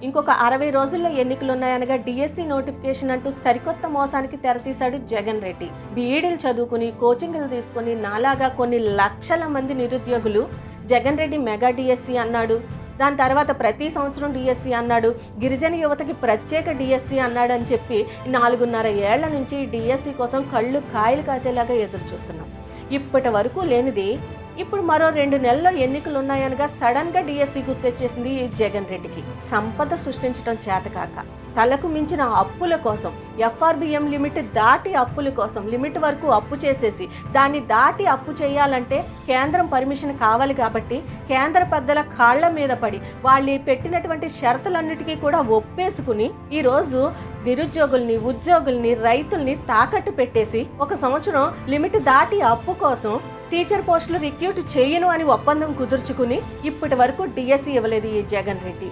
ఇంకొక 60 రోజుల్లో ఎన్నికలున్నాయనగా DSC notification అంటూ సరికొత్త మోసానికి తెరతీశాడు జగన్ రెడ్డి. బీఈడీలు చదువుకుని కోచింగ్లు తీసుకుని నాలాగా కొన్ని లక్షల మంది నిరుద్యోగులు జగన్ రెడ్డి మెగా డిఎస్సి అన్నాడు, దాని తర్వాత ప్రతి సంవత్సరం డిఎస్సి అన్నాడు, గిరిజన యువతకి ప్రత్యేక డిఎస్సి అన్నాడు అని చెప్పి 4.5 ఏళ్ల నుంచి డిఎస్సి కోసం కళ్ళు కాయలు కాచేలాగా ఎదురు చూస్తున్నాం. ఇప్పటి వరకు లేనిది ఇప్పుడు మరో 2 నెలల్లో ఎన్నికలు ఉన్నాయనగా సడన్ గా డిఎస్సి గుర్తొచ్చేసింది జగన్ రెడ్డికి. సంపద సృష్టించడం చేతకాక తలకు మించిన అప్పుల కోసం, ఎఫ్ఆర్బిఎం లిమిట్ దాటి అప్పుల కోసం లిమిట్ వరకు అప్పు చేసేసి దాన్ని దాటి అప్పు చేయాలంటే కేంద్రం పర్మిషన్ కావాలి కాబట్టి కేంద్ర పెద్దల కాళ్ల మీద పడి వాళ్ళు పెట్టినటువంటి షరతులన్నిటికీ కూడా ఒప్పేసుకుని ఈరోజు నిరుద్యోగుల్ని, ఉద్యోగుల్ని, రైతుల్ని తాకట్టు పెట్టేసి 1 సంవత్సరం లిమిట్ దాటి అప్పు కోసం టీచర్ పోస్టులు రిక్రూట్ చేయను అని ఒప్పందం కుదుర్చుకుని ఇప్పటి వరకు డిఎస్సి ఇవ్వలేదు ఈ జగన్ రెడ్డి.